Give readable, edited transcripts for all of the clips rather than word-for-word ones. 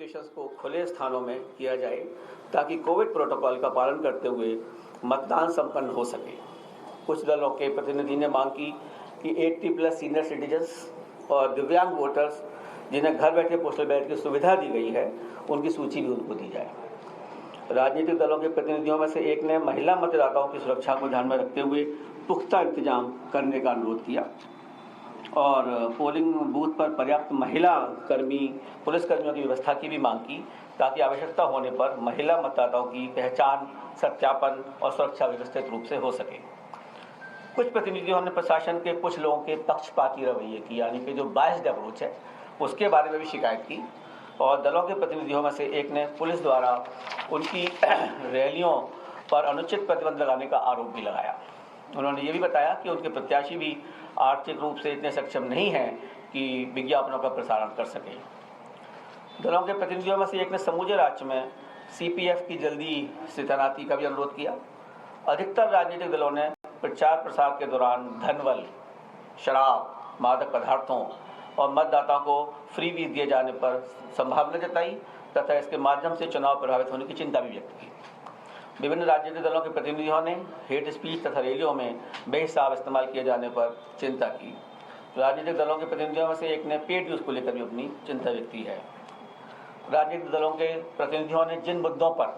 Stations को खुले स्थानों में किया जाए ताकि कोविड प्रोटोकॉल का पालन करते हुए मतदान संपन्न हो सके। कुछ दलों के प्रतिनिधि ने मांग की कि 80+ सीनियर सिटीजन्स और दिव्यांग वोटर्स जिन्हें घर बैठे पोस्टल बैलेट की सुविधा दी गई है उनकी सूची भी उनको दी जाए। राजनीतिक दलों के प्रतिनिधियों में से एक ने महिला मतदाताओं की सुरक्षा को ध्यान में रखते हुए पुख्ता इंतजाम करने का अनुरोध किया और पोलिंग बूथ पर पर्याप्त महिला पुलिसकर्मियों की व्यवस्था की भी मांग की ताकि आवश्यकता होने पर महिला मतदाताओं की पहचान, सत्यापन और सुरक्षा व्यवस्थित रूप से हो सके। कुछ प्रतिनिधियों ने प्रशासन के कुछ लोगों के पक्षपाती रवैये की, यानी कि जो बायस्ड अप्रोच है, उसके बारे में भी शिकायत की और दलों के प्रतिनिधियों में से एक ने पुलिस द्वारा उनकी रैलियों पर अनुचित प्रतिबंध लगाने का आरोप भी लगाया। उन्होंने ये भी बताया कि उनके प्रत्याशी भी आर्थिक रूप से इतने सक्षम नहीं हैं कि विज्ञापनों का प्रसारण कर सकें। दलों के प्रतिनिधियों में से एक ने समूचे राज्य में CPF की जल्दी से तैनाती का भी अनुरोध किया। अधिकतर राजनीतिक दलों ने प्रचार प्रसार के दौरान धनबल, शराब, मादक पदार्थों और मतदाताओं को फ्री वीज दिए जाने पर संभावना जताई तथा इसके माध्यम से चुनाव प्रभावित होने की चिंता भी व्यक्त की। विभिन्न राजनीतिक दलों के प्रतिनिधियों ने हेट स्पीच तथा रैलियों में बेहिसाब इस्तेमाल किए जाने पर चिंता की। राजनीतिक दलों के प्रतिनिधियों में से एक ने पेड न्यूज़ को लेकर भी अपनी चिंता व्यक्त की है। राजनीतिक दलों के प्रतिनिधियों ने जिन मुद्दों पर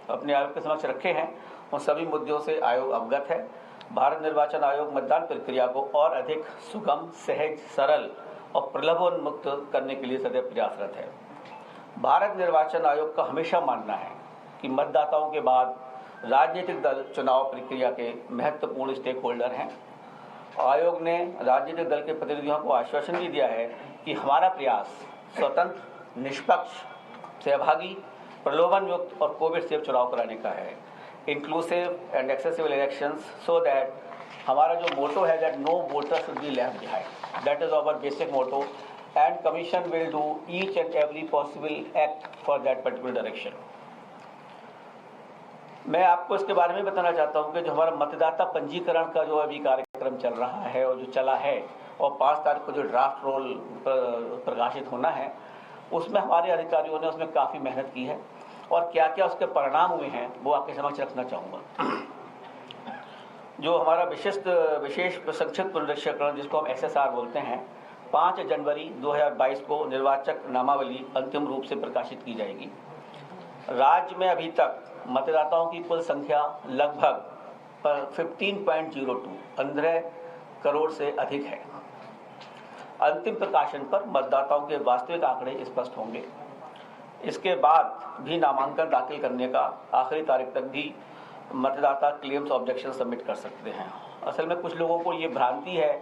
अपने आयोग के समक्ष रखे हैं उन सभी मुद्दों से आयोग अवगत है। भारत निर्वाचन आयोग मतदान प्रक्रिया को और अधिक सुगम, सहज, सरल और प्रलोभन मुक्त करने के लिए सदैव प्रयासरत है। भारत निर्वाचन आयोग का हमेशा मानना है कि मतदाताओं के बाद राजनीतिक दल चुनाव प्रक्रिया के महत्वपूर्ण स्टेक होल्डर हैं। आयोग ने राजनीतिक दल के प्रतिनिधियों को आश्वासन भी दिया है कि हमारा प्रयास स्वतंत्र, निष्पक्ष, सहभागी, प्रलोभन युक्त और कोविड सेफ चुनाव कराने का है, inclusive and accessible elections, so that हमारा जो मोटो है that no voter should be left behind, that is our basic motto and commission will do each and every possible act for that particular direction. मैं आपको इसके बारे में बताना चाहता हूं कि जो हमारा मतदाता पंजीकरण का जो अभी कार्यक्रम चल रहा है और जो चला है और 5 तारीख को जो ड्राफ्ट रोल प्रकाशित होना है, उसमें हमारे अधिकारियों ने उसमें काफ़ी मेहनत की है और क्या क्या उसके परिणाम हुए हैं वो आपके समक्ष रखना चाहूँगा। जो हमारा विशेष संक्षिप्त पुनरीक्षण जिसको हम SSR बोलते हैं, 5 जनवरी 2022 को निर्वाचक नामावली अंतिम रूप से प्रकाशित की जाएगी। राज्य में अभी तक मतदाताओं की कुल संख्या लगभग 15.02 करोड़ से अधिक है। अंतिम प्रकाशन पर मतदाताओं के वास्तविक आंकड़े स्पष्ट होंगे। इसके बाद भी नामांकन दाखिल करने का आखिरी तारीख तक भी मतदाता क्लेम्स ऑब्जेक्शन सबमिट कर सकते हैं। असल में कुछ लोगों को ये भ्रांति है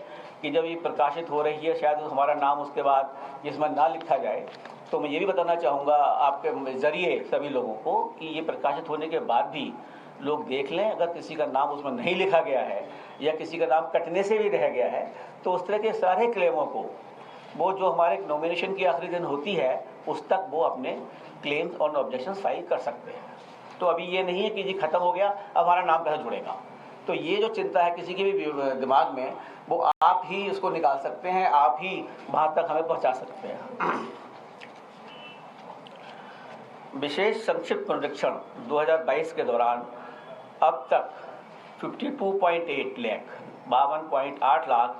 कि जब ये प्रकाशित हो रही है शायद हमारा नाम उसके बाद इसमें ना लिखा जाए। तो मैं ये भी बताना चाहूँगा आपके जरिए सभी लोगों को कि ये प्रकाशित होने के बाद भी लोग देख लें, अगर किसी का नाम उसमें नहीं लिखा गया है या किसी का नाम कटने से भी रह गया है तो उस तरह के सारे क्लेमों को वो जो हमारे नॉमिनेशन की आखिरी दिन होती है उस तक वो अपने क्लेम्स और ऑब्जेक्शन फाइल कर सकते हैं। तो अभी ये नहीं है कि जी खत्म हो गया अब हमारा नाम कैसे जुड़ेगा। तो ये जो चिंता है किसी के भी दिमाग में वो आप ही उसको निकाल सकते हैं, आप ही वहाँ तक हमें पहुँचा सकते हैं। विशेष संक्षिप्त पुनरीक्षण 2022 के दौरान अब तक 52.8 लाख 52.8 लाख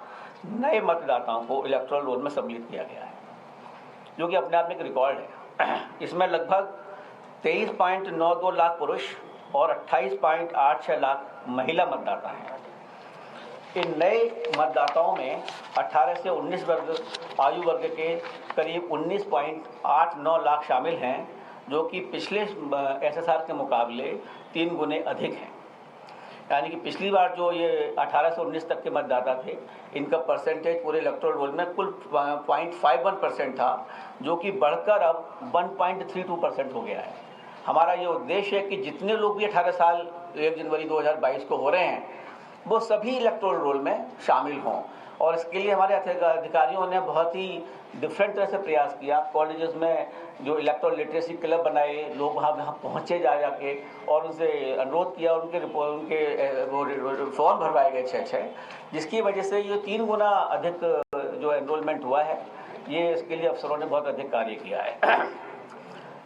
नए मतदाताओं को इलेक्टोरल रोल में सम्मिलित किया गया है, जो कि अपने आप में एक रिकॉर्ड है। इसमें लगभग 23.92 लाख पुरुष और 28.86 लाख महिला मतदाता हैं। इन नए मतदाताओं में 18 से 19 वर्ग आयु वर्ग के करीब 19.89 लाख शामिल हैं, जो कि पिछले SSR के मुकाबले 3 गुने अधिक हैं। यानी कि पिछली बार जो ये 18 से 19 तक के मतदाता थे, इनका परसेंटेज पूरे इलेक्टोरल रोल में कुल 0.51% था, जो कि बढ़कर अब 1.32% हो गया है। हमारा ये उद्देश्य है कि जितने लोग भी 18 साल 1 जनवरी 2022 को हो रहे हैं वो सभी इलेक्टोरल रोल में शामिल हों, और इसके लिए हमारे अधिकारियों ने बहुत ही डिफरेंट तरह से प्रयास किया। कॉलेजेस में जो इलेक्टोरल लिटरेसी क्लब बनाए, लोग वहाँ पहुँचे जाके और उनसे अनुरोध किया, उनके फॉर्म भरवाए गए 6, जिसकी वजह से ये 3 गुना अधिक जो एनरोलमेंट हुआ है। ये इसके लिए अफसरों ने बहुत अधिक कार्य किया है।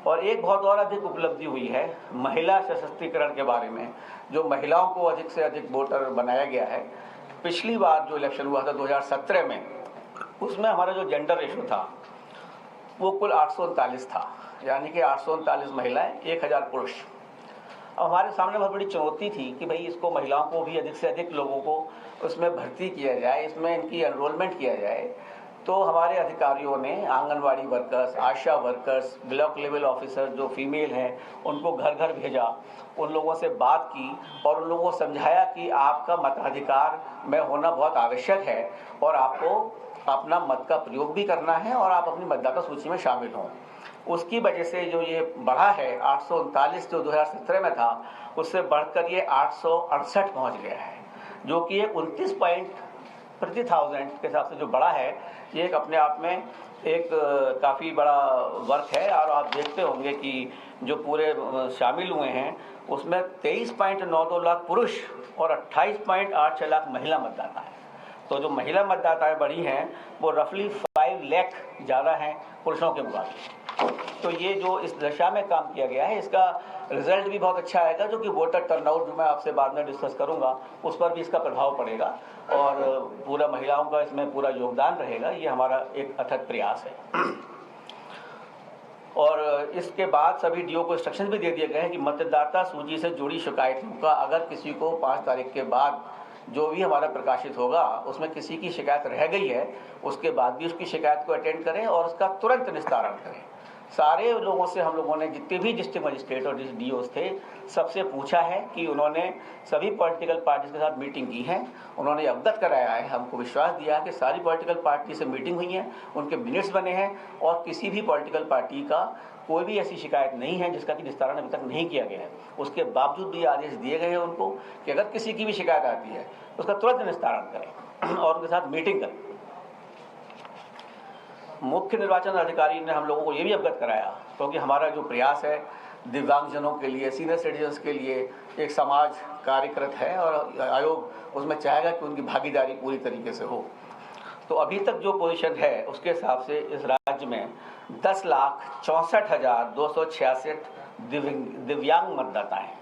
और एक बहुत और अधिक उपलब्धि हुई है महिला सशक्तिकरण के बारे में, जो महिलाओं को अधिक से अधिक वोटर बनाया गया है। पिछली बार जो इलेक्शन हुआ था 2017 में, उसमें हमारा जो जेंडर रेशो था वो कुल 839 था, यानी कि 839 महिलाएं 1000 पुरुष। अब हमारे सामने बहुत बड़ी चुनौती थी कि भाई इसको महिलाओं को भी अधिक से अधिक लोगों को उसमें भर्ती किया जाए, इसमें इनकी एनरोलमेंट किया जाए। तो हमारे अधिकारियों ने आंगनवाड़ी वर्कर्स, आशा वर्कर्स, ब्लॉक लेवल ऑफिसर जो फीमेल हैं उनको घर घर भेजा, उन लोगों से बात की और उन लोगों को समझाया कि आपका मताधिकार में होना बहुत आवश्यक है और आपको अपना मत का प्रयोग भी करना है और आप अपनी मतदाता सूची में शामिल हों। उसकी वजह से जो ये बढ़ा है 839 जो 2017 में था, उससे बढ़कर ये 868 पहुंच गया है, जो कि एक 29 पॉइंट प्रति 1000 के हिसाब से जो बड़ा है, ये एक अपने आप में एक काफ़ी बड़ा वर्क है। और आप देखते होंगे कि जो पूरे शामिल हुए हैं उसमें 23.92 लाख पुरुष और 28.86 लाख महिला मतदाता हैं। तो जो महिला मतदाताएं बढ़ी हैं वो रफली 5 लाख ज़्यादा हैं पुरुषों के मुकाबले। तो ये जो इस दिशा में काम किया गया है, इसका रिजल्ट भी बहुत अच्छा आएगा, जो कि वोटर टर्नआउट जो मैं आपसे बाद में डिस्कस करूंगा उस पर भी इसका प्रभाव पड़ेगा और पूरा महिलाओं का इसमें पूरा योगदान रहेगा। ये हमारा एक अथक प्रयास है। और इसके बाद सभी डीओ को इंस्ट्रक्शन भी दे दिए गए हैं कि मतदाता सूची से जुड़ी शिकायतों का अगर किसी को 5 तारीख के बाद जो भी हमारा प्रकाशित होगा उसमें किसी की शिकायत रह गई है, उसके बाद भी उसकी शिकायत को अटेंड करें और उसका तुरंत निस्तारण करें। सारे लोगों से हम लोगों ने, जितने भी डिस्ट्रिक्ट मजिस्ट्रेट और डीओ थे, सबसे पूछा है कि उन्होंने सभी पॉलिटिकल पार्टीज के साथ मीटिंग की है, उन्होंने अवगत कराया है, हमको विश्वास दिया है कि सारी पॉलिटिकल पार्टी से मीटिंग हुई है, उनके मिनट्स बने हैं और किसी भी पॉलिटिकल पार्टी का कोई भी ऐसी शिकायत नहीं है जिसका कि निस्तारण अभी तक नहीं किया गया है। उसके बावजूद भी आदेश दिए गए हैं उनको कि अगर किसी की भी शिकायत आती है उसका तुरंत निस्तारण करें और उनके साथ मीटिंग करें। मुख्य निर्वाचन अधिकारी ने हम लोगों को ये भी अवगत कराया, क्योंकि हमारा जो प्रयास है दिव्यांगजनों के लिए, सीनियर सिटीजन्स के लिए एक समाज कार्यकृत है और आयोग उसमें चाहेगा कि उनकी भागीदारी पूरी तरीके से हो। तो अभी तक जो पोजीशन है उसके हिसाब से इस राज्य में 10,64,266 दिव्यांग मतदाता हैं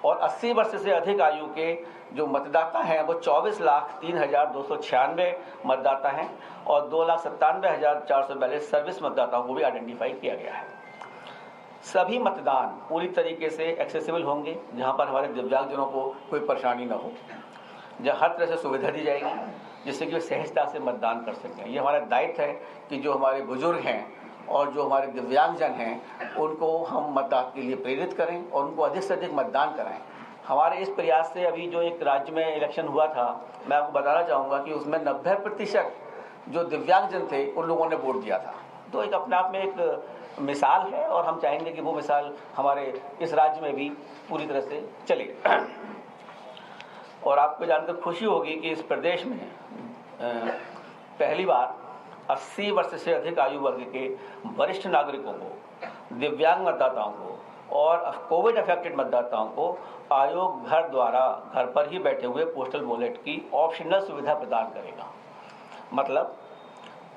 और 80 वर्ष से अधिक आयु के जो मतदाता हैं वो 24,03,296 मतदाता हैं और 2,97,442 सर्विस मतदाताओं को भी आइडेंटिफाई किया गया है। सभी मतदान पूरी तरीके से एक्सेसिबल होंगे, जहां पर हमारे दिव्यांगजनों को कोई परेशानी न हो, जहाँ हर तरह से सुविधा दी जाएगी जिससे कि वे सहजता से मतदान कर सकें। ये हमारा दायित्व है कि जो हमारे बुजुर्ग हैं और जो हमारे दिव्यांगजन हैं उनको हम मतदान के लिए प्रेरित करें और उनको अधिक से अधिक मतदान कराएं। हमारे इस प्रयास से अभी जो एक राज्य में इलेक्शन हुआ था, मैं आपको बताना चाहूँगा कि उसमें 90% जो दिव्यांगजन थे उन लोगों ने वोट दिया था। तो एक अपने आप में एक मिसाल है और हम चाहेंगे कि वो मिसाल हमारे इस राज्य में भी पूरी तरह से चले। और आपको जानकर खुशी होगी कि इस प्रदेश में पहली बार 80 वर्ष से अधिक आयु वर्ग के वरिष्ठ नागरिकों को, दिव्यांग मतदाताओं को और कोविड अफेक्टेड मतदाताओं को आयोग घर द्वारा घर पर ही बैठे हुए पोस्टल बैलेट की ऑप्शनल सुविधा प्रदान करेगा। मतलब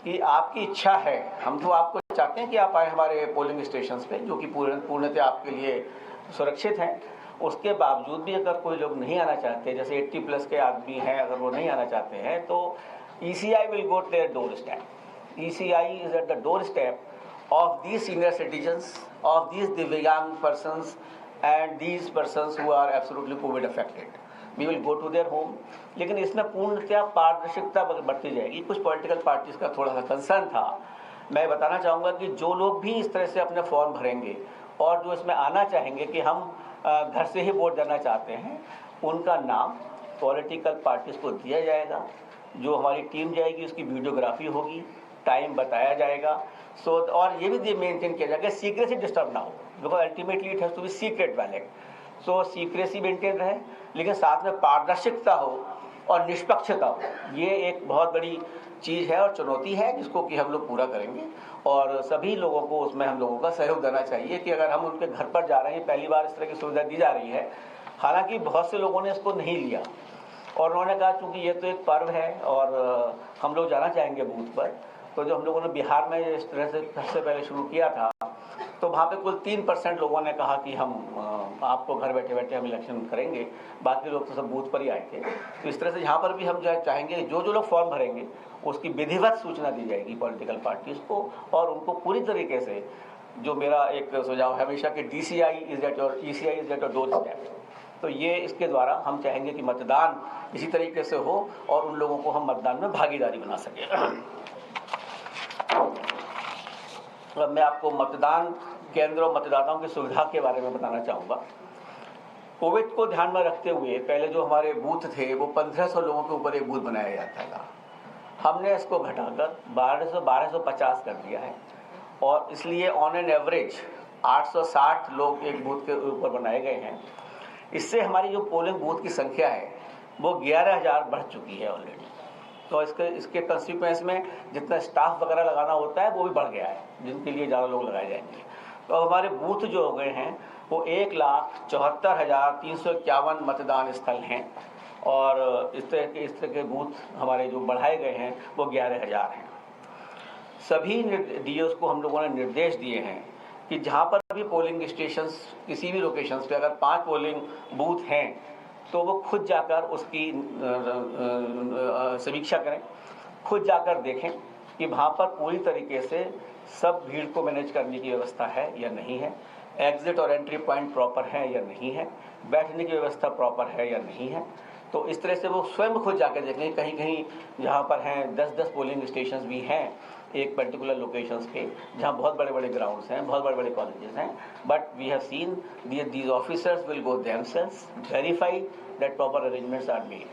कि आपकी इच्छा है, हम तो आपको चाहते हैं कि आप आए हमारे पोलिंग स्टेशंस पे, जो कि पूर्णतः आपके लिए सुरक्षित हैं। उसके बावजूद भी अगर कोई लोग नहीं आना चाहते, जैसे 80+ के आदमी हैं, अगर वो नहीं आना चाहते हैं तो ECI will go to their doorstep. ECI is at the doorstep of these senior citizens, of these divyang persons and these persons who are absolutely COVID affected. We will go to their home. लेकिन इसमें पूर्णतः पारदर्शिता बढ़ती जाएगी। कुछ political parties का थोड़ा सा कंसर्न था। मैं बताना चाहूँगा कि जो लोग भी इस तरह से अपने फॉर्म भरेंगे और जो इसमें आना चाहेंगे कि हम घर से ही वोट देना चाहते हैं, उनका नाम पॉलिटिकल पार्टीज को दिया जाएगा। जो हमारी टीम जाएगी उसकी वीडियोग्राफी होगी, टाइम बताया जाएगा। और ये भी मेंटेन किया जाएगा सीक्रेसी डिस्टर्ब ना हो, because ultimately it has to be secret ballot. So secrecy maintain रहे, लेकिन साथ में पारदर्शिता हो और निष्पक्षता हो। ये एक बहुत बड़ी चीज़ है और चुनौती है जिसको कि हम लोग पूरा करेंगे और सभी लोगों को उसमें हम लोगों का सहयोग देना चाहिए कि अगर हम उनके घर पर जा रहे हैं, पहली बार इस तरह की सुविधा दी जा रही है। हालांकि बहुत से लोगों ने इसको नहीं लिया और उन्होंने कहा चूँकि ये तो एक पर्व है और हम लोग जाना चाहेंगे बूथ पर। तो जो हम लोगों ने बिहार में इस तरह से सबसे पहले शुरू किया था, तो वहाँ पे कुल 3% लोगों ने कहा कि हम आपको घर बैठे बैठे हम इलेक्शन करेंगे, बाकी लोग तो सब बूथ पर ही आए थे। तो इस तरह से यहाँ पर भी हम जो है चाहेंगे जो लोग फॉर्म भरेंगे उसकी विधिवत सूचना दी जाएगी पॉलिटिकल पार्टीज को, और उनको पूरी तरीके से, जो मेरा एक सुझाव है हमेशा कि DCI is at your ECI is at your door step. तो ये इसके द्वारा हम चाहेंगे कि मतदान इसी तरीके से हो और उन लोगों को हम मतदान में भागीदारी बना सकें। अब मैं आपको मतदान केंद्र और मतदाताओं की सुविधा के बारे में बताना चाहूँगा। कोविड को ध्यान में रखते हुए पहले जो हमारे बूथ थे वो 1500 लोगों के ऊपर एक बूथ बनाया जाता था। हमने इसको घटाकर 1250 कर दिया है, और इसलिए ऑन एन एवरेज 860 लोग एक बूथ के ऊपर बनाए गए हैं। इससे हमारी जो पोलिंग बूथ की संख्या है वो 11,000 बढ़ चुकी है ऑलरेडी। तो इसके कंसिक्वेंस में जितना स्टाफ वगैरह लगाना होता है वो भी बढ़ गया है, जिनके लिए ज़्यादा लोग लगाए जाएंगे। तो अब हमारे बूथ जो हो गए हैं वो 1,74,351 मतदान स्थल हैं, और इस तरह के बूथ हमारे जो बढ़ाए गए हैं वो 11,000 हैं। सभी DOs को हम लोगों ने निर्देश दिए हैं कि जहाँ पर भी पोलिंग स्टेशंस किसी भी लोकेशंस पे अगर 5 पोलिंग बूथ हैं तो वो खुद जाकर उसकी समीक्षा करें, खुद जाकर देखें कि वहाँ पर पूरी तरीके से सब भीड़ को मैनेज करने की व्यवस्था है या नहीं है, एग्जिट और एंट्री पॉइंट प्रॉपर है या नहीं है, बैठने की व्यवस्था प्रॉपर है या नहीं है। तो इस तरह से वो स्वयं खुद जाकर देखें। कहीं कहीं जहाँ पर हैं 10-10 पोलिंग स्टेशंस भी हैं एक पर्टिकुलर लोकेशंस पे, जहाँ बहुत बड़े बड़े ग्राउंड्स हैं, बहुत बड़े बड़े कॉलेजेस हैं, but we have seen these officers will go themselves, verify that proper arrangements are made.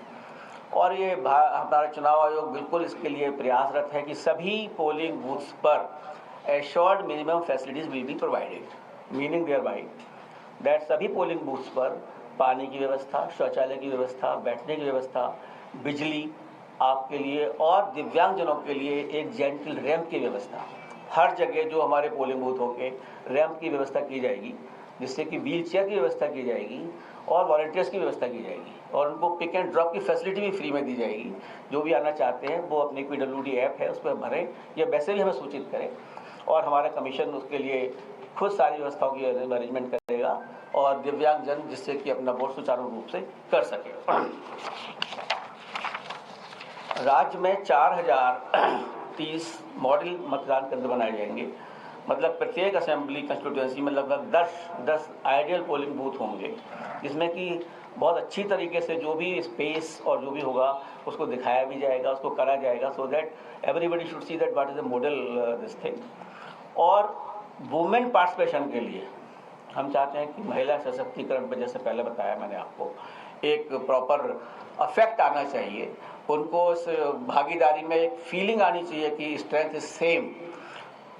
और ये हमारा चुनाव आयोग बिल्कुल इसके लिए प्रयासरत है कि सभी पोलिंग बूथ्स पर assured minimum facilities will be provided, meaning there by that सभी पोलिंग बूथ्स पर पानी की व्यवस्था, शौचालय की व्यवस्था, बैठने की व्यवस्था, बिजली आपके लिए और दिव्यांगजनों के लिए एक जेंटल रैंप की व्यवस्था, हर जगह जो हमारे पोलिंग बूथ होंगे रैंप की व्यवस्था की जाएगी, जिससे कि व्हील चेयर की व्यवस्था की जाएगी और वॉलंटियर्स की व्यवस्था की जाएगी, और उनको पिक एंड ड्रॉप की फैसिलिटी भी फ्री में दी जाएगी। जो भी आना चाहते हैं वो अपनी PWD ऐप है उस पर भरें या वैसे भी हमें सूचित करें, और हमारा कमीशन उसके लिए खुद सारी व्यवस्थाओं की अरेंजमेंट करेगा, और दिव्यांगजन जिससे कि अपना वोट सुचारू रूप से कर सके। राज्य में 4030 मॉडल मतदान केंद्र बनाए जाएंगे, मतलब प्रत्येक असेंबली कंस्टिट्यूएंसी में लगभग 10 आइडियल पोलिंग बूथ होंगे, जिसमें कि बहुत अच्छी तरीके से जो भी स्पेस और जो भी होगा उसको दिखाया भी जाएगा, उसको करा जाएगा, so that everybody should see that what is the model this thing. और वुमेन पार्टिसिपेशन के लिए हम चाहते हैं कि महिला सशक्तिकरण पर, जैसे पहले बताया मैंने आपको, एक प्रॉपर अफेक्ट आना चाहिए, उनको उस भागीदारी में एक फीलिंग आनी चाहिए कि स्ट्रेंथ इज सेम।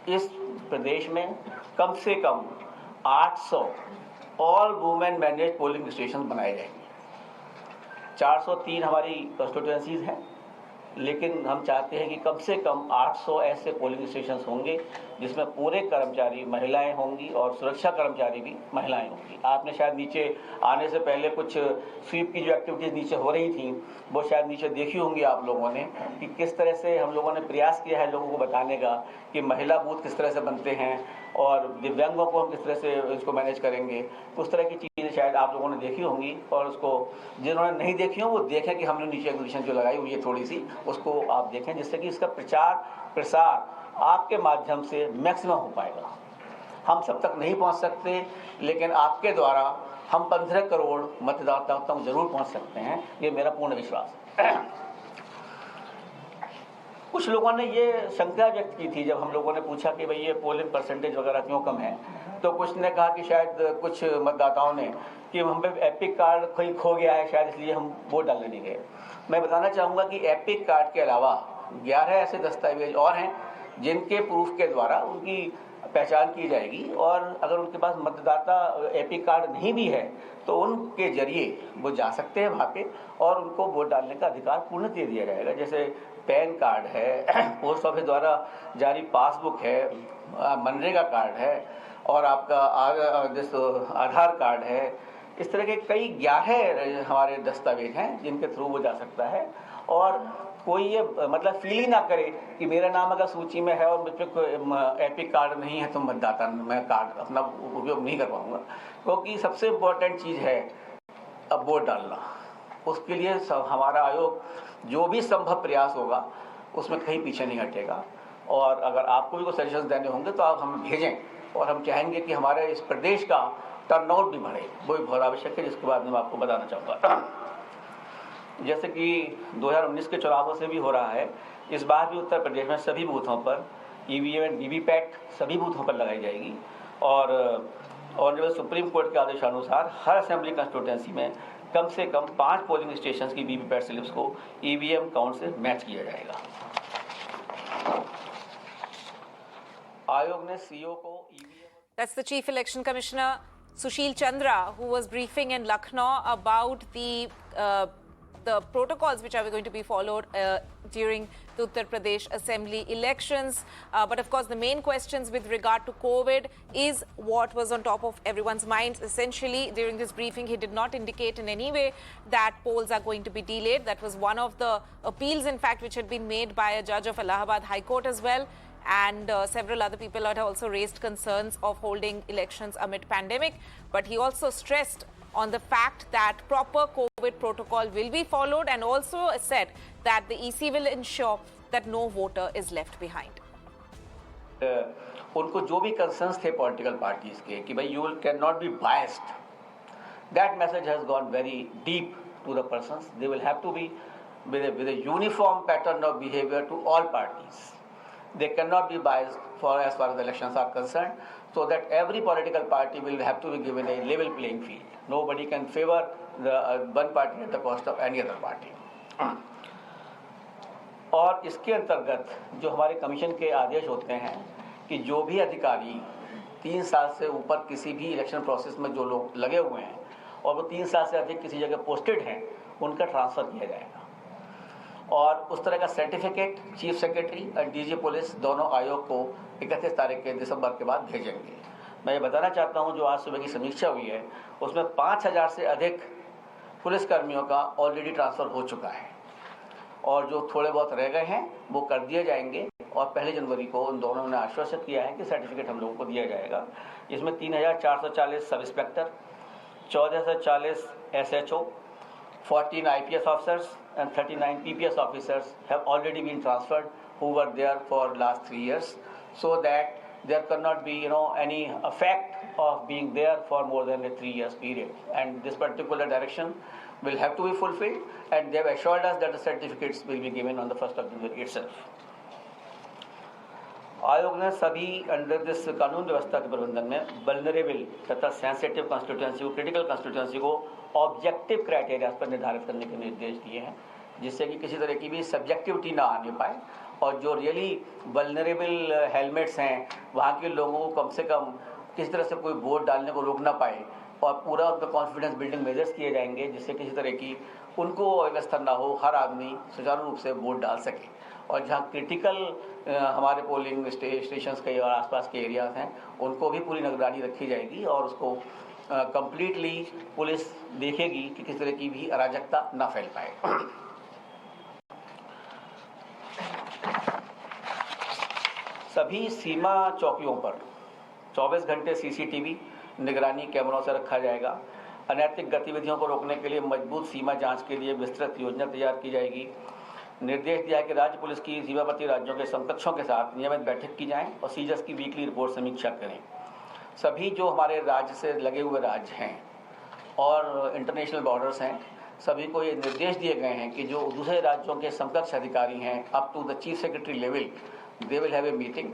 इस प्रदेश में कम से कम 800 all women manage polling station बनाए जाएंगे। 403 हमारी कंस्टिट्यूएंसीज हैं, लेकिन हम चाहते हैं कि कम से कम 800 ऐसे पोलिंग स्टेशन होंगे जिसमें पूरे कर्मचारी महिलाएं होंगी और सुरक्षा कर्मचारी भी महिलाएं होंगी। आपने शायद नीचे आने से पहले कुछ स्वीप की जो एक्टिविटीज़ नीचे हो रही थी वो शायद नीचे देखी होंगी आप लोगों ने, कि किस तरह से हम लोगों ने प्रयास किया है लोगों को बताने का कि महिला बूथ किस तरह से बनते हैं और दिव्यांगों को हम किस तरह से इसको मैनेज करेंगे। उस तरह की चीज़ें शायद आप लोगों ने देखी होंगी, और उसको जिन्होंने नहीं देखी हो वो देखें कि हमने नीचे एग्जीबिशन जो लगाई हुई है थोड़ी सी, उसको आप देखें, जिससे कि इसका प्रचार प्रसार आपके माध्यम से मैक्सिमम हो पाएगा। हम सब तक नहीं पहुंच सकते, लेकिन आपके द्वारा हम 15 करोड़ मतदाताओं तक जरूर पहुंच सकते हैं, ये मेरा पूर्ण विश्वास है। कुछ लोगों ने ये शंका व्यक्त की थी जब हम लोगों ने पूछा कि भाई ये पोलिंग परसेंटेज वगैरह क्यों कम है, तो कुछ ने कहा कि शायद कुछ मतदाताओं ने कि हम पे एपिक कार्ड कहीं खो गया है, शायद इसलिए हम वोट डालने नहीं गए। मैं बताना चाहूँगा कि एपिक कार्ड के अलावा 11 ऐसे दस्तावेज और हैं जिनके प्रूफ के द्वारा उनकी पहचान की जाएगी, और अगर उनके पास मतदाता एपिक कार्ड नहीं भी है तो उनके जरिए वो जा सकते हैं वहाँ पे और उनको वोट डालने का अधिकार पूर्ण दे दिया जाएगा। जैसे पैन कार्ड है, पोस्ट ऑफिस द्वारा जारी पासबुक है, मनरेगा कार्ड है, और आपका आधार कार्ड है। इस तरह के कई 11 हमारे दस्तावेज हैं जिनके थ्रू वो जा सकता है। और कोई ये मतलब फील ही ना करे कि मेरा नाम अगर सूची में है और मुझ पर एपिक कार्ड नहीं है तो मतदाता मैं कार्ड अपना उपयोग नहीं कर पाऊंगा, क्योंकि सबसे इम्पोर्टेंट चीज़ है अब वोट डालना। उसके लिए हमारा आयोग जो भी संभव प्रयास होगा उसमें कहीं पीछे नहीं हटेगा। और अगर आपको भी कोई सजेशन देने होंगे तो आप हमें भेजें, और हम चाहेंगे कि हमारे इस प्रदेश का टर्नआउट भी बढ़े, वो भी बहुत आवश्यक है, जिसके बारे में मैं आपको बताना चाहूँगा। जैसे कि 2019 के चुनावों से भी हो रहा है, इस बार भी उत्तर प्रदेश में सभी बूथों पर ईवीएम एंड वीवीपैट सभी बूथों पर लगाई जाएगी। और ऑनरेबल सुप्रीम कोर्ट के आदेशानुसार हर असेंबली कंस्टिट्यूंसी में कम से कम 5 पोलिंग स्टेशन की वीवीपैट स्लिप्स को ईवीएम काउंट से मैच किया जाएगा। आयोग ने सीओ को That's the Chief Election Commissioner Sushil Chandra, who was briefing in Lucknow about the protocols which are going to be followed during the Uttar Pradesh Assembly elections. But of course, the main questions with regard to COVID is what was on top of everyone's minds. Essentially, during this briefing, he did not indicate in any way that polls are going to be delayed. That was one of the appeals, in fact, which had been made by a judge of Allahabad High Court as well. And several other people had also raised concerns of holding elections amid pandemic. But he also stressed on the fact that proper COVID protocol will be followed, and also said that the EC will ensure that no voter is left behind. उनको जो भी concerns थे political parties के कि भाई you cannot be biased, that message has gone very deep to the persons. They will have to be with a uniform pattern of behavior to all parties. They cannot be biased for as far as the elections are concerned, so that every political party will have to be given a level playing field. Nobody can favor the one party at the cost of any other party. और इसके अंतर्गत जो हमारे commission के आदेश होते हैं कि जो भी अधिकारी 3 साल से ऊपर किसी भी इलेक्शन प्रोसेस में जो लोग लगे हुए हैं और वो 3 साल से अधिक किसी जगह पोस्टेड हैं, उनका ट्रांसफ़र किया जाएगा। और उस तरह का सर्टिफिकेट चीफ सेक्रेटरी और डीजी पुलिस दोनों आयोग को 31 तारीख के दिसंबर के बाद भेजेंगे। मैं ये बताना चाहता हूँ, जो आज सुबह की समीक्षा हुई है उसमें 5000 से अधिक पुलिसकर्मियों का ऑलरेडी ट्रांसफ़र हो चुका है, और जो थोड़े बहुत रह गए हैं वो कर दिए जाएंगे। और 1 जनवरी को उन दोनों ने आश्वासित किया है कि सर्टिफिकेट हम लोगों को दिया जाएगा। इसमें 3440 sub inspector, 1440 SHO, 14 IPS officers and 39 PPS officers have already been transferred who were there for last 3 years, so that there cannot be any effect of being there for more than a 3 years period. And this particular direction will have to be fulfilled, and they have assured us that the certificates will be given on the 1st of January itself. आयोग ने सभी under this कानून व्यवस्था के प्रबंधन में vulnerable तथा sensitive constituency को, क्रिटिकल कंस्टिट्यूएंसी को ऑब्जेक्टिव क्राइटेरिया पर निर्धारित करने के निर्देश दिए हैं, जिससे कि किसी तरह की भी सब्जेक्टिविटी ना आने पाए। और जो रियली वल्नरेबल हेलमेट्स हैं वहाँ के लोगों को कम से कम किसी तरह से कोई वोट डालने को रोक ना पाए, और पूरा उनका कॉन्फिडेंस बिल्डिंग मेजर्स किए जाएंगे, जिससे किसी तरह की उनको अव्यवस्था ना हो, हर आदमी सुचारू रूप से वोट डाल सके। और जहाँ क्रिटिकल हमारे पोलिंग स्टेशंस के और आसपास के एरियाज हैं उनको भी पूरी निगरानी रखी जाएगी, और उसको कंप्लीटली पुलिस देखेगी कि किस तरह की भी अराजकता ना फैल पाए। सभी सीमा चौकियों पर 24 घंटे CCTV निगरानी कैमरों से रखा जाएगा। अनैतिक गतिविधियों को रोकने के लिए मजबूत सीमा जांच के लिए विस्तृत योजना तैयार की जाएगी। निर्देश दिया है कि राज्य पुलिस की सीमावर्ती राज्यों के समकक्षों के साथ नियमित बैठक की जाए और सीजस की वीकली रिपोर्ट समीक्षा करें। सभी जो हमारे राज्य से लगे हुए राज्य हैं और इंटरनेशनल बॉर्डर्स हैं, सभी को ये निर्देश दिए गए हैं कि जो दूसरे राज्यों के समकक्ष अधिकारी हैं up to the chief secretary level, they will have a meeting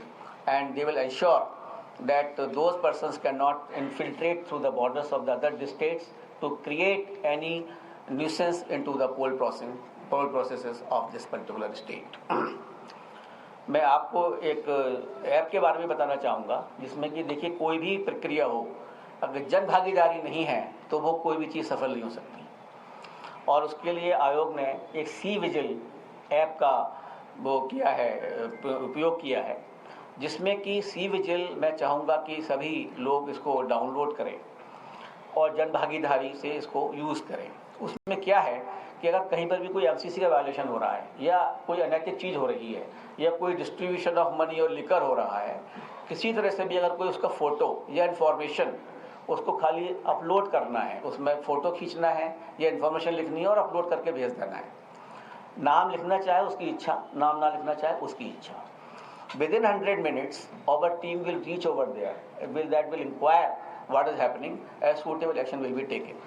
and they will ensure that those persons cannot infiltrate through the borders of the other states to create any nuisance into the poll processes of this particular state. मैं आपको एक app के बारे में बताना चाहूँगा, जिसमें कि देखिए कोई भी प्रक्रिया हो, अगर जन भागीदारी नहीं है तो वो कोई भी चीज़ सफल नहीं हो सकती। और उसके लिए आयोग ने एक C-Vigil ऐप का वो किया है, उपयोग किया है, जिसमें कि C-Vigil मैं चाहूँगा कि सभी लोग इसको डाउनलोड करें और जन भागीदारी से इसको यूज़ करें। उसमें क्या है कि अगर कहीं पर भी कोई एमसीसी का वायलेशन हो रहा है या कोई अनैतिक चीज़ हो रही है या कोई डिस्ट्रीब्यूशन ऑफ मनी और लिकर हो रहा है, किसी तरह से भी अगर कोई उसका फ़ोटो या इन्फॉर्मेशन उसको खाली अपलोड करना है, उसमें फ़ोटो खींचना है या इन्फॉर्मेशन लिखनी है और अपलोड करके भेज देना है। नाम लिखना चाहे उसकी इच्छा, नाम ना लिखना चाहे उसकी इच्छा। Within 100 minutes, our team will reach over there. That will inquire what is happening as suitable action will be taken.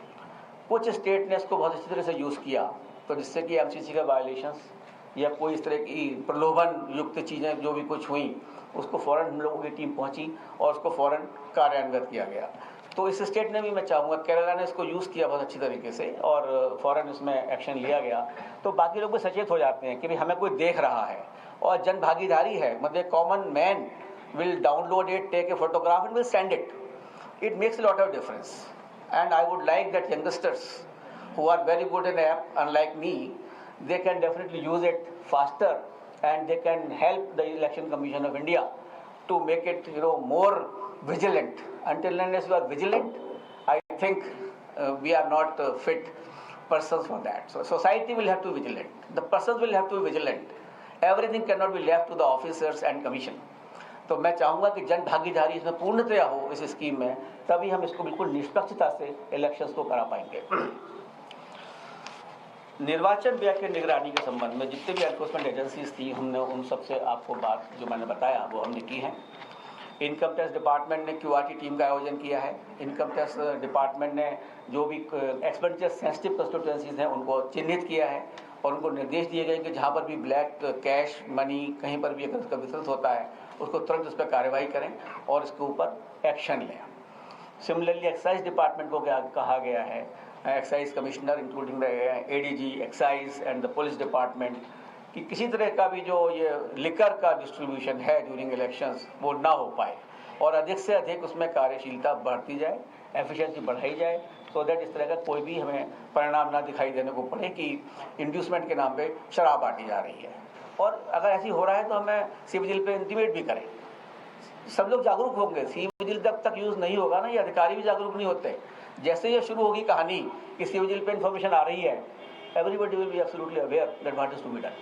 कुछ स्टेट ने इसको बहुत अच्छी तरह से यूज़ किया, तो जिससे कि एमसीसी का वायलेशंस या कोई इस तरह की प्रलोभन युक्त चीज़ें जो भी कुछ हुई, उसको फ़ौरन हम लोगों की टीम पहुंची और उसको फ़ौरन कार्यान्वित किया गया। तो इस स्टेट ने भी, मैं चाहूँगा, केरला ने इसको यूज़ किया बहुत अच्छी तरीके से और फ़ौरन इसमें एक्शन लिया गया। तो बाकी लोग भी सचेत हो जाते हैं कि भाई हमें कोई देख रहा है और जन भागीदारी है, मतलब common man will download it, take a photograph and will send it. It makes a lot of difference, and I would like that youngsters who are very good in app, unlike me, they can definitely use it faster, and they can help the Election Commission of India to make it, more vigilant. Until unless you are vigilant, I think we are not fit persons for that. So society will have to be vigilant. The persons will have to be vigilant. Everything cannot be left to the officers and commission. तो मैं चाहूँगा कि जन भागीदारी इसमें पूर्णतया हो इस स्कीम में, तभी हम इसको बिल्कुल निष्पक्षता से इलेक्शंस को करा पाएंगे। निर्वाचन व्यय के निगरानी के संबंध में जितने भी एनफोर्समेंट एजेंसीज थी, हमने उन सबसे आपको बात जो मैंने बताया वो हमने की है। इनकम टैक्स डिपार्टमेंट ने क्यूआरटी टीम का आयोजन किया है। इनकम टैक्स डिपार्टमेंट ने जो भी एक्सपेंडिचर सेंसिटिव कंस्टिट्यूएंसीज हैं उनको चिन्हित किया है और उनको निर्देश दिए गए कि जहाँ पर भी ब्लैक कैश मनी कहीं पर भी अगर उसका वितरित होता है उसको तुरंत उस पर कार्रवाई करें और इसके ऊपर एक्शन लें। सिमिलरली एक्साइज डिपार्टमेंट को कहा गया है, excise commissioner including the ADG excise and the police department, कि किसी तरह का भी जो ये लिकर का डिस्ट्रीब्यूशन है ड्यूरिंग इलेक्शंस वो ना हो पाए और अधिक से अधिक उसमें कार्यशीलता बढ़ती जाए, एफिशिएंसी बढ़ाई जाए, सो दैट इस तरह का कोई भी हमें परिणाम ना दिखाई देने को पड़े कि इंड्यूसमेंट के नाम पे शराब बांटी जा रही है। और अगर ऐसी हो रहा है तो हमें सी विजिल पे इंटीमेट भी करें। सब लोग जागरूक होंगे। सी विजिल जब तक यूज़ नहीं होगा ना, ये अधिकारी भी जागरूक नहीं होते। जैसे ये शुरू होगी कहानी कि सी विजिल पे इन्फॉर्मेशन आ रही है, everybody will be absolutely aware that what is to be done.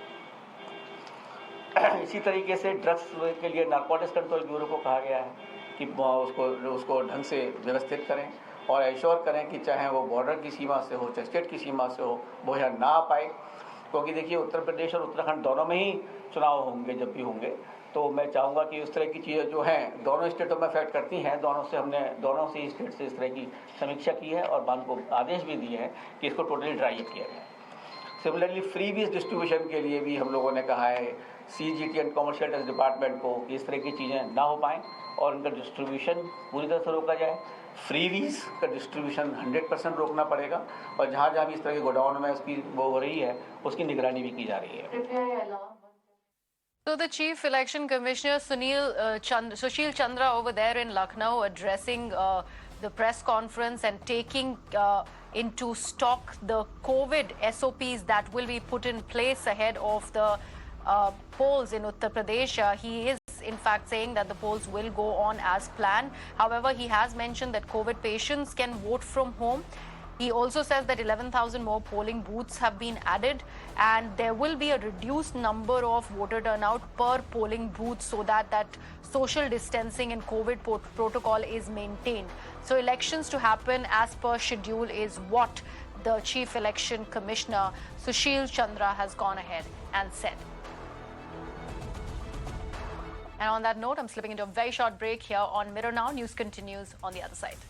इसी तरीके से ड्रग्स के लिए नारकोटिक्स कंट्रोल ब्यूरो को कहा गया है कि उसको ढंग से व्यवस्थित करें और एश्योर करें कि चाहे वो बॉर्डर की सीमा से हो चाहे स्टेट की सीमा से हो, वो यहाँ ना आ पाए। क्योंकि देखिए उत्तर प्रदेश और उत्तराखंड दोनों में ही चुनाव होंगे जब भी होंगे, तो मैं चाहूँगा कि उस तरह की चीज़ें जो हैं दोनों स्टेटों में अफेक्ट करती हैं। हमने दोनों से स्टेट से इस तरह की समीक्षा की है और बैंक को आदेश भी दिए हैं कि इसको टोटली ड्राई अप किया जाए। सिमिलरली फ्री बीज डिस्ट्रीब्यूशन के लिए भी हम लोगों ने कहा है CGT and commercial tax department को इस तरह की चीज़ें ना हो पाएँ और इनका डिस्ट्रीब्यूशन पूरी तरह से रोका जाए। फ्रीवीज का डिस्ट्रीब्यूशन 100% रोकना पड़ेगा और जहाँ जहाँ भी इस तरह के गोडाउन में उसकी वो हो रही है उसकी निगरानी भी की जा रही है। So the Chief Election Commissioner Sushil Chandra over there in Lucknow addressing the press conference and taking into stock the COVID SOPs that will be put in place ahead of the polls in Uttar Pradesh. He is in fact saying that the polls will go on as planned. However, he has mentioned that COVID patients can vote from home. He also says that 11,000 more polling booths have been added and there will be a reduced number of voter turnout per polling booth so that social distancing and COVID protocol is maintained. So elections to happen as per schedule is what the Chief Election Commissioner Sushil Chandra has gone ahead and said. And on that note, I'm slipping into a very short break here on Mirror Now. News continues on the other side.